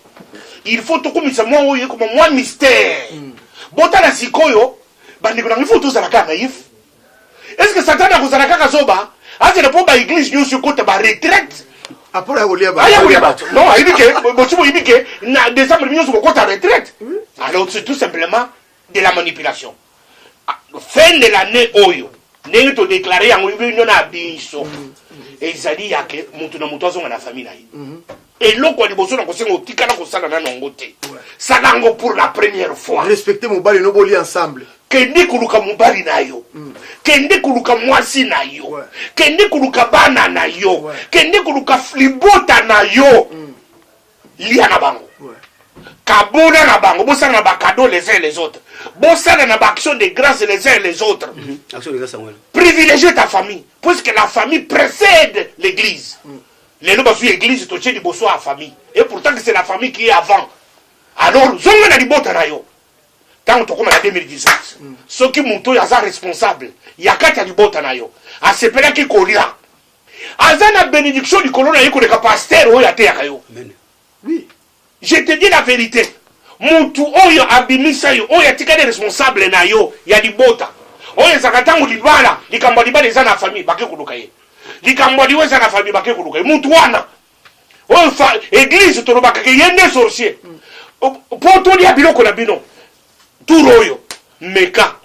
Il faut tout comme ça moi comme moi mystère bota la sikoyo bandiko na faut tout ça la naïf est-ce que Satan a cause la kaka zoba a c'est pour ba église nous sur côté ba retraite après la golia ba non il dit que botu il dit que na décembre nous sur côté retraite alors c'est tout simplement de la manipulation fin de l'année oyo n'est to déclarer en union na biso ezali yake mutu na mutu azonga na famille na ye et loko liboso na kosenga otikala kosala na nongo te salango pour la première fois respecter mobali no boli ensemble kende kuluka mobali na yo kende kuluka mwasi na yo kende kuluka bana na yo kende kuluka libota na yo lia na bango kabona na bango bosala na bakado les uns les autres bosala na action de grâce les uns les autres action de grâce privilégier ta famille puisque la famille précède l'église. Les noms de l'église sont chez les beaux à la famille. Et pourtant, c'est la famille qui est avant. Alors, zonga na libota na yo. Tant que comme en 2018, ceux qui montent yaza responsable, yakata libota na yo. A se pena ki kolia. Azana bénédiction du colon na yo ko pasteur o yate yakayo. Oui. Je te dis la vérité. Muntu oyo abimisa yo, oyo atika des responsables na yo, ya libota. Oyo zakatangu libala, likamba libala eza na famille, bake kuluka ye. Likambo liweza na famille bake kuluka muntu wana oyo église to robaka ke yende sorcier poto dia biloko na bino turoyo meka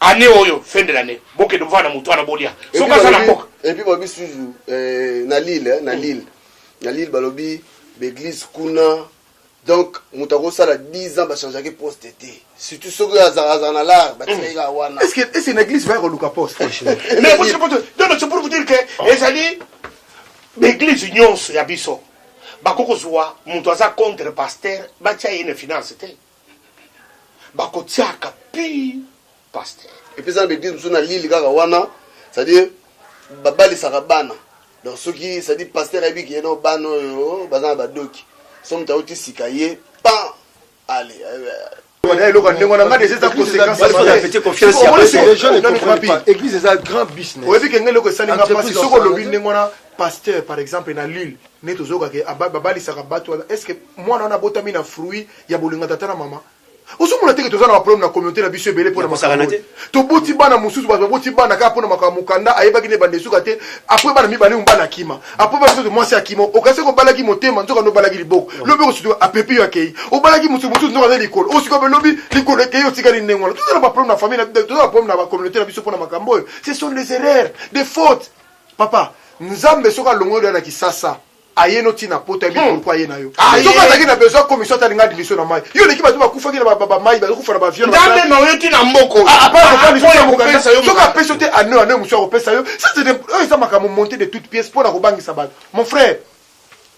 année oyo fin de l'année boke de vana muntu wana bolia soka sana mboka et puis babi toujours na Lille balobi l'église kuna donc mutako sala 10 ans ba changer ke poste té surtout soki azana la ba tsega wana est-ce que une église va reluka poste mais c'est pour vous dire que ezali l'église nyonso ya biso bakoko zwa muntu aza contre pasteur batia une finance te bakotiaka pi pasteur et puis ça l'église musu na Lille kaka wana c'est-à-dire babali sarabana donc soki c'est-à-dire pasteur abi ki no bano yo bazana badoki somme tauti sikaye pa allez église est un grand business pasteur par exemple na Lille netozoka ke babali sakabato est-ce que moi on a botami na fruit ya bolinga tata na mama osomona teke tozana ba problème na communauté na biso ebele pona makana to boti bana mususu ba boti bana ka pona makamukanda ayebaki ne bande suka te après bana mi bale umbana kima après bana to mwasi akima okase ko balaki motema nzoka no balaki liboko lobi ko sutu apepi yo akei o balaki mususu nzoka za likolo o siko be lobi likolo ekei o tikali nengwana tozana ba problème na famille na tozana ba problème na ba communauté na biso pona makambo ce sont les erreurs des fautes papa nzambe soka longodo na kisasa ayeno tina poto bi pourquoi yena yo soka taki na besoin commission talinga division na mai yo l'équipe ba kufa ki na ba mai ba kufa na ba viol ndambe na yo tina mboko après ko pesa yo soka pesa te ano muso ko pesa yo ça c'est ça makamo monter de toutes pièces pour na ko bangisa ba mon frère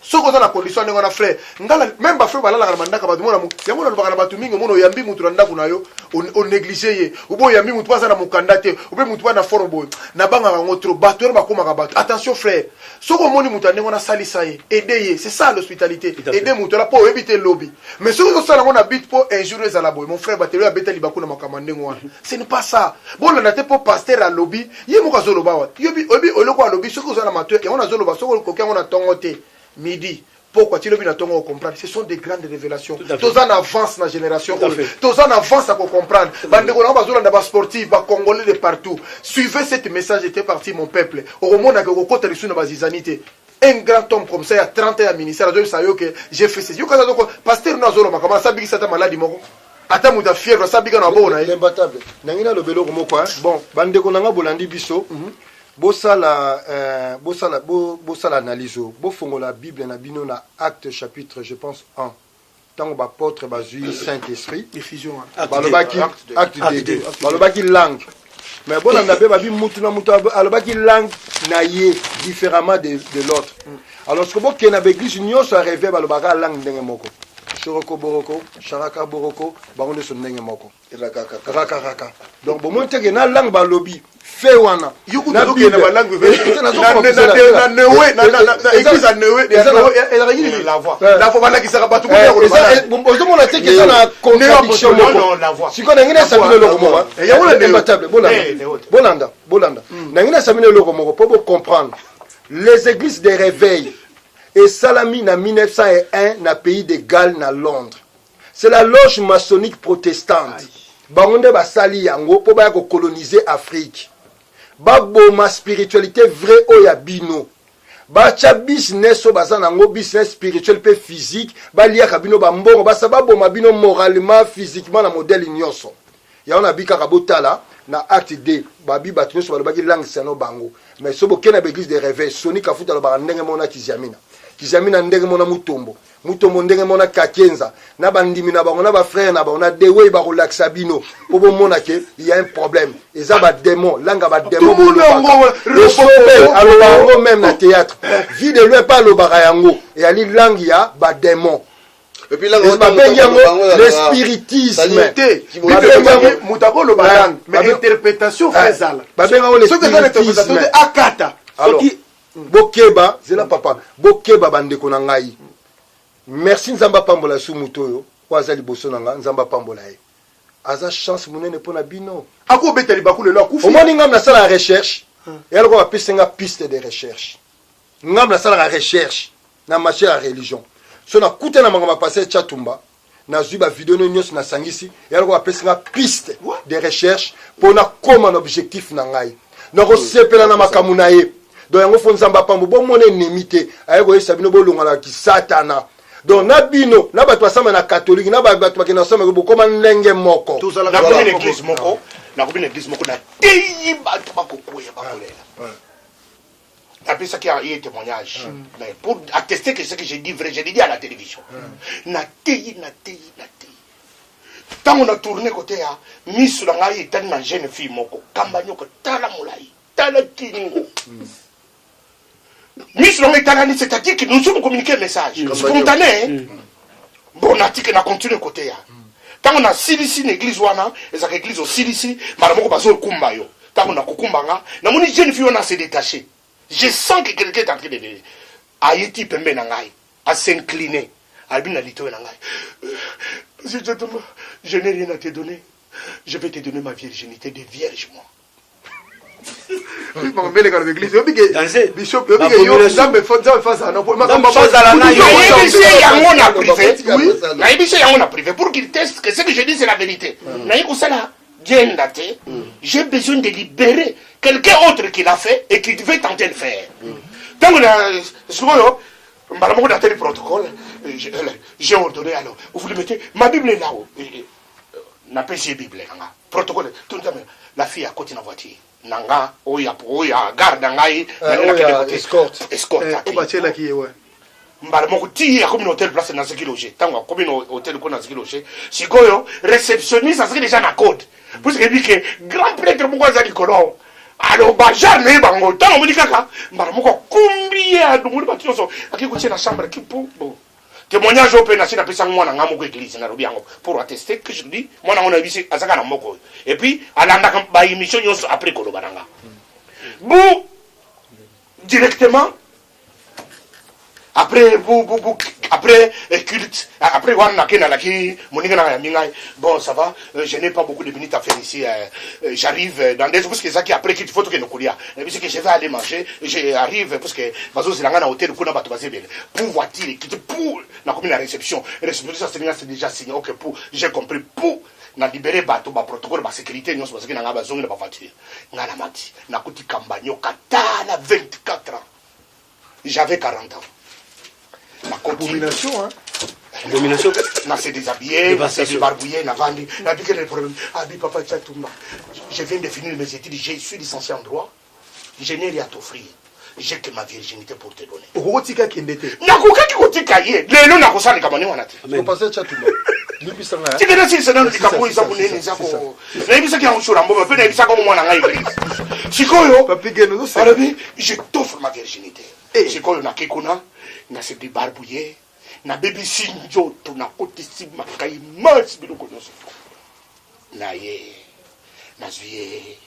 soko za na condition ngo na frère ngala même ba frère balala na mandaka ba dumona mu yango na lobaka na batu mingi mono yambi mutu na ndako na yo on négliger ye ubo yambi mutu pasa na mukanda te ube mutu na forobo na banga ngo trop batu ba koma ka batu attention frère soko moni mutu ngo na salisa ye aider ye c'est ça l'hospitalité aider mutu la pour éviter lobby mais soko ça ngo na bit pour injurier za la boy mon frère batelo ya betali bakuna makamande ngo ce n'est pas ça bon na te pour pasteur à lobby ye mo ka zolo bawa yobi obi oloko a lobby soko za na matwe et on a zolo ba soko ko ngo na tongote midi pourquoi tu le bien attendre comprendre ce sont des grandes révélations tous en avance la génération tous en avance à comprendre bande ko na bazula na ba sportif ba congolais de partout suivez cette message était parti mon peuple au moment na ko kota lisu na bazizanité un grand homme comme ça il y a 30 ans à ministère de ça yo que j'ai fait ceci yo kaza donc pasteur na zolo makama sabiki sata maladi moko ata muta fièvre ça bika na bona l'imbattable nangina lo belo ko quoi bon bande ko nanga bolandi biso bosala analyse bofongola la Bible na bino na Acte chapitre je pense 1 tant ba apôtre bazui Saint-Esprit Ephésiens balobaki acte 2 balobaki langue mais bon on a babi mutu na mutu alobaki langue na ye différemment de l'autre alors ce que bo kena ba église nyonso a rêvé balobaka langue ndenge moko Shoroko boroko, sharaka boroko, baronde son ndenge moko. Raka. Donc bon monte que na langue ba lobby fait wana. Yuku na ke na langue la voix. La voix bana ki sera batu ko ya ko. Bon mo na te que ça na contradiction moko. La voix. Si ko na ngina sabine loko moko. Ya wala imbattable bolanda. Na ngina sabine loko moko pour comprendre. Les églises de réveil et Salami en 1901 dans le pays de Galles, à Londres. C'est la loge maçonnique protestante. Bangonde basali yango pour coloniser l'Afrique. Ma spiritualité vraie oyabino. Bacha business o bazanango business spirituel pe physique. Balia kabino bambongo basaba mabino moralement physiquement la modèle nyonso. Ya on a bika kabotala na acte 2 babi batunyo so balobaki langue sano bango. Mais so bokena l'église de réveil soni kafuta lo barandenge mona kiziamina. Kizamina ndenge mona mutombo ndenge mona kakenza na bandimi na bango na ba frère na bango na dewe ba relaxa bino po bo mona ke il y a un problème eza ba démon langa ba démon alors même na théâtre vie de lui pas le barayango et ali langue ya ba démon et puis là le spiritisme mutako lo barang mais interprétation faisala ba benga le spiritisme akata alors bokeba zela papa bokeba bandeko na ngai merci nzamba pambola su mutoyo kwaza liboso na nga nzamba pambola ye aza chance munene pona bino ako beteli bakule lo akufi omoni ngam na sala recherche et alors ko piste nga piste de recherche ngam na sala recherche na matière à religion so na kuta na mangama passer chatumba na zuba vidéo nyos na sangisi et alors ko piste nga piste de recherche pona comme un objectif na ngai na ko sepela na makamuna ye donc yango fonzamba pambo bo mona nemité ayeko yesa bino bolonga la ki satana donc na bino na bato basama na catholique na bato bakena sama ko koma ndenge moko na ko une église moko na teyi bato bakokoya bakolela après ça qui a eu témoignage mais pour attester que ce que j'ai dit vrai je l'ai dit à la télévision na teyi tant on a tourné côté à miss la ngai était na jeune fille moko kambanyo ko tala mulai tala kingo Miss Longue Talani, c'est-à-dire que nous sommes communiqués un message spontané. Bon, article n'a continué côté. Quand on a Silici, l'église Wana, et ça l'église au Silici, madame Bazo Kumbayo. Quand on a Kukumbanga, na moni jeune fille on a se détaché. Je sens que quelqu'un est en train de Haïti pembe nangai, à s'incliner. Albina lito nangai. Je n'ai rien à te donner. Je vais te donner ma virginité de vierge, moi. Bishop pour qu'il teste que ce que je dis c'est la vérité. J'ai besoin de libérer quelqu'un autre qui l'a fait et qui devait tenter de le faire. Donc souvent dans tel protocole j'ai ordonné alors vous le mettez ma Bible est là-haut na PC Bible protocole tout la fille à côté de la voiture nanga oya garde ngai escorte o bachela ki ouais mbala moko ti ya comme hôtel place na ziki loger tango comme hôtel ko na ziki loger sikoyo réceptionniste ça c'est déjà na code parce que dit que grand prêtre moko azali kono alors bajar ne bango tango moni kaka mbala moko combien adumuli batioso akikutia na chambre qui pour bon témoignage au pénal na pesa mwana ngamo ko église na robiango pour attester que je dis mwana on a vu azaka na moko et puis alanda ba émission nyonso après ko lobananga bon directement après après culte après wana kena laki moninga na mingai bon ça va je n'ai pas beaucoup de minutes à faire ici j'arrive dans des parce que ça qui après qu'il faut que nous courir et puis c'est que je vais aller manger j'arrive parce que bazo zilanga na hôtel kuna bato bazebele pour voiture qui pour na comme la réception ça c'est déjà signé OK pour j'ai compris pour na libérer bato ba protocole ba sécurité nyonso parce que na ngaba zonga na ba voiture ngala mati na kuti kambanyo katana 24 ans j'avais 40 ans. La abomination, hein? Domination. Na se déshabiller, na se débarbouiller, na vendre. Na dit quel est le problème? Ah, bi papa Tchatoumba. Je viens de finir mes études, je suis licencié en droit. Je n'ai rien à t'offrir. J'ai que ma virginité pour te donner. Okotika kindete. Nakokaki kotika ye. Lelo nakosala kamani wana te. On passe Tchatoumba. Libisanga. Tu veux dire c'est dans le dikabo isa munene zako. Na ibisa kia ushura mboba pe na ibisa ko mwana ngai église. Sikoyo. Papi Geno c'est. Arabi, je t'offre ma virginité. Sikoyo na kekuna na se débarbouiller. Na baby sinjo to na kotisi makai mas biloko nyonso. Na ye. Na zuye.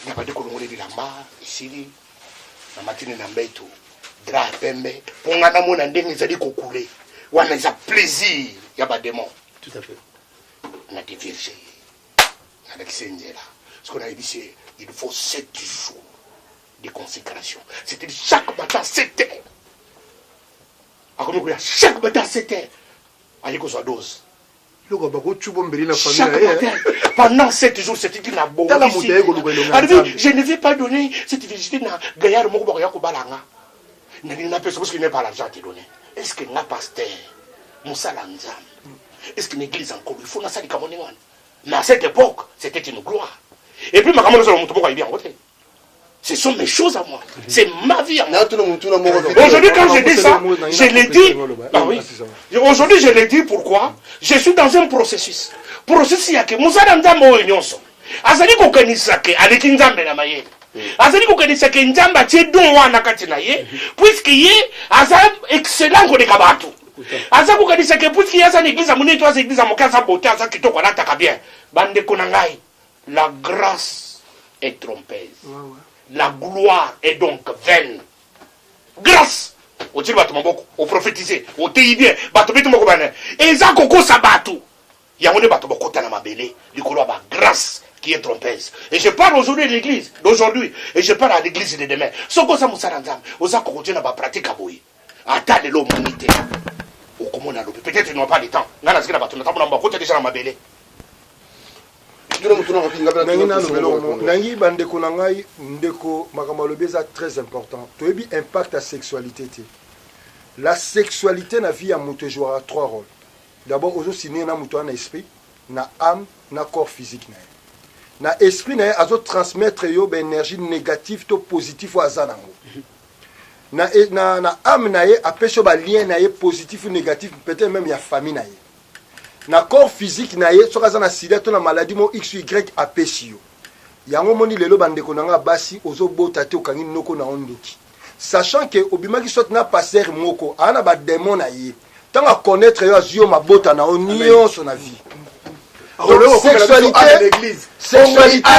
Na bade kolongole bilamba isili na matine na mbeto dra pembe ponga na mona ndenge zali kokule wana za plaisir ya ba démon Tout à fait. na diverger na kisenzela ce qu'on a dit c'est il faut 7 jours de consécration, c'est-à-dire chaque matin 7 heures akomi chaque matin 7 heures ali ko so dose. Chaque matin, pendant 7 jours, c'était une abonne. Je ne vais pas donner cette visite à Gaillard Mokoboria Kobalanga. N'a pas parce qu'il n'est pas l'argent à te donner. Est-ce qu'il n'a pas pasteur Moussa Lanzam? Est-ce qu'une église encore? Il faut ça. Mais à cette époque, c'était une gloire. Et puis, ma camarade, est bien rentré. Ce sont mes choses à moi. C'est ma vie à moi. Aujourd'hui, quand je dis ça, je l'ai dit. Ah oui. Aujourd'hui, je l'ai dit pourquoi. Je suis dans un processus. Processus, il y a que Moussa Nzambo et Nyonso. Azali kokanisake, aleki Nzambe na maye. Azali kokanisake Nzamba tie don wana kati na ye. Puisque ye, azali excellent ko de kabatu. Azali kokanisake puisque ye azali église amune to azali église amoka za beauté azali kitoko na taka bien. Bande konangai. La grâce est trompeuse. La gloire est donc vaine. Grâce. Au tire bato maboko, au prophétiser, au te bien, bato bitu moko bana. Et ça koko sabatu. Yamone bato boko tana mabele, likolo ba grâce qui est trompeuse. Et je parle aujourd'hui de l'église d'aujourd'hui et je parle à l'église de demain. Soko sa musala nzambe, oza koko na ba pratique aboyi. Ata lelo monité. O komona lobe. Peut-être ils n'ont pas le temps. Ngana zikina bato na tamona mbako déjà na mabele. Nangi bandeko na ngai ndeko makambo alobi eza très important. Toyebi impact à sexualité te. La sexualité na vie ya moto jouera 3 rôles. D'abord ozo signer na moto na esprit, na âme, na corps physique na. Na esprit na azo transmettre yo ba énergie négative to positive wa zanango. Na âme na ye apesho ba lien na ye positif ou négatif peut-être même ya famille na ye. Na corps physique na ye soka za na sida to na maladie mo XY apesi yo. Yango moni lelo bandeko nanga basi ozo bota te okangi noko na ondoki. Sachant que obimaki sot na passer moko ana ba démon na ye. Tanga connaître yo azio mabota na onio so na vie. Sexualité à l'église. Sexualité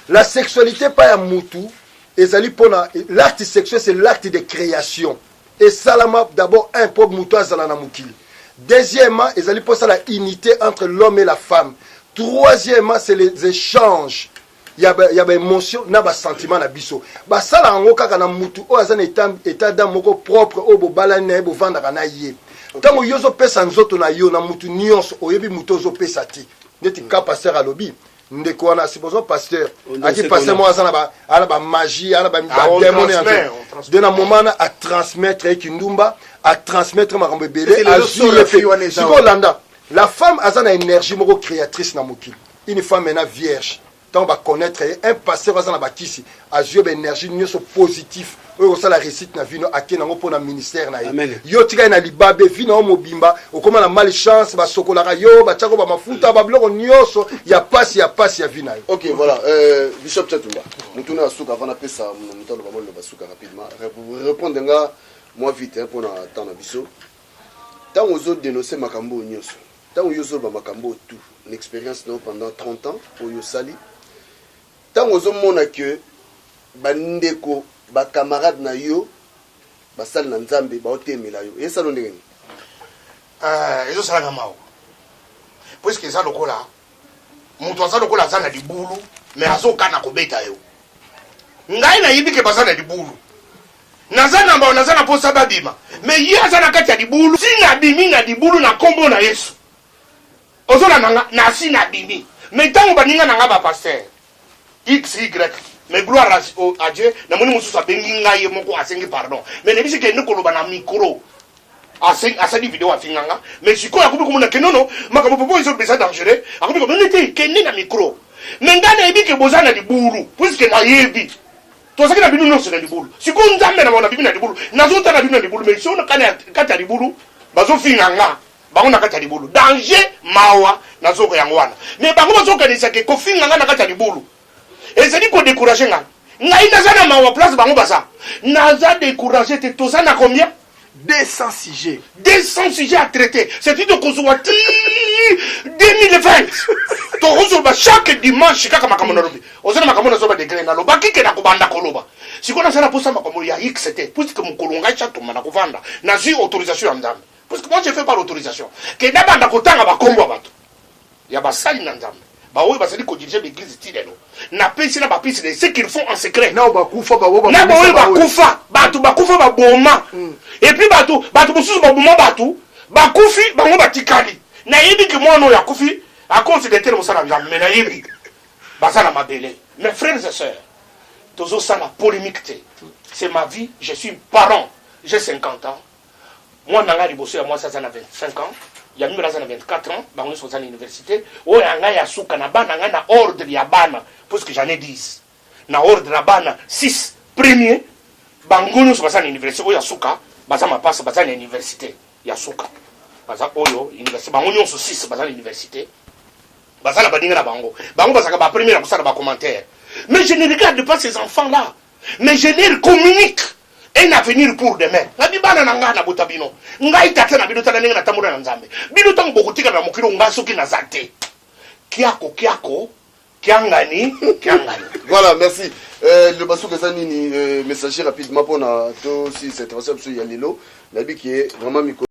la sexualité pas ya mutu ezali pona l'acte sexuel c'est l'acte de création. Et salama d'abord un pauvre mouton azala na mukili. Deuxièmement, ezali pour ça la unité entre l'homme et la femme. Troisièmement, c'est les échanges. Il y a émotion, na ba sentiment na biso. Ba sala ngo kaka na mutu o azana état d'âme moko propre o bo balane bo vanda kana ye. Tango yozo pesa nzoto na yo na mutu nyonso oyebi mutu zo pesa ti. Ndeti ka pasteur alobi. Ndeko wana supposons pasteur aki pasteur mo azana ba magie ana ba démon de na moment à transmettre ekindumba à transmettre makambo belé à sur landa la femme azana énergie moko créatrice na mokili. Une femme est vierge tant va connaître un pasteur azana bakisi a jouer énergie nyonso positif oyo ça la réussite na vino akena ngo pona ministère na yo tika na libabe vino mobimba okoma na malchance ba sokola yo ba tchako ba mafuta ba bloko nyonso ya passe ya vina. OK, voilà, Bishop Tchatoumba mutuna asuka avant pesa mutalo ba molo basuka rapidement répondre nga moi vite pour na temps na biso tant aux autres dénoncer makambo nyonso tant aux autres ba makambo tout une expérience pendant 30 ans au yo sali tant aux autres mona que bandeko ba camarade na yo ba sal na nzambe ba otemela yo esa lo ndenge ezo sala na mao puisque ça lokola mutu aza lokola aza na libulu mais azokana kobeta yo ngai na yibi ke baza na libulu nazana mbao nazana posa babima mais ye aza na kati ya libulu si na bimi na libulu na kombo na Yesu ozola nanga na si na bimi mais tango baninga nanga ba pasteur XY mais gloire à Dieu na moni mususu abengi ngai moko asengi pardon mais ne bisike ne koloba na micro asali vidéo afinganga mais sikoyo akobi komona ke nono makambo popo iso pesa dangereux akobi komona te kende na micro mais ngana yebi ke boza na libulu puisque na yebi tozaki na binu nyonso na libulu sikoyo nzambe na bona bibi na libulu nazota na binu na libulu mais sio kana kata libulu bazofinganga bango na kata libulu danger mawa nazoko yango wana mais bango bazokanisa ke kofinganga na kata libulu ezali ko décourager ngai naza na mawa place bango basa naza décourager te toza na combien 200 sujets. 200 sujets à traiter. C'est-à-dire que 2020. Chaque dimanche, chaque makamona on sait makamona zoba de grain loba kike na kubanda koloba. Siko na sana posa makamona ya XT puisque mon kolonga chato mana kovanda. Na zi autorisation ya ndambe. Parce que moi je fais pas l'autorisation. Que d'abord na kotanga ba kombo bato. Ya ba sali na ndambe. Ba oui basali ko diriger l'église tileno. Na pesi na ba pesi de ce qu'ils font en secret. Na ba kufa ba wo ba. Na ba oui ba kufa. Bato ba kufa ba boma. Et puis bato mususu ba boma bato. Ba kufi bango batikali. Na yebi que moi no ya kufi à cause de tel mosala ya mena yebi. Bazana mabele. Mes frères et sœurs. Tozo ça la polémique. C'est ma vie, je suis parent. J'ai 50 ans. Moi nanga liboso ya moi ça a 25 ans. Il y a mis là 24 ans, bango sont à l'université. Oh yanga ya suka na bana na ordre ya bana parce que j'en ai 10. Na ordre ya bana 6 premier bango sont à l'université oh ya suka, baza ma passe baza à l'université ya suka. Baza oyo université bango sont 6 baza à l'université. Baza na badinga na bango. Bango baza ba premier na kusala ba commentaire. Mais je ne regarde pas ces enfants là. Mais je les communique un avenir pour demain. La bibana na ngana botabino. Ngai tata na bino tala na tamura na nzambe. Bino tango bokutika na mokilo ngasoki na zate. Kiako kiangani. Voilà, merci. Le Bassou Kazani messager rapidement pour na to si cette intervention sur Yalilo. Nabi qui est vraiment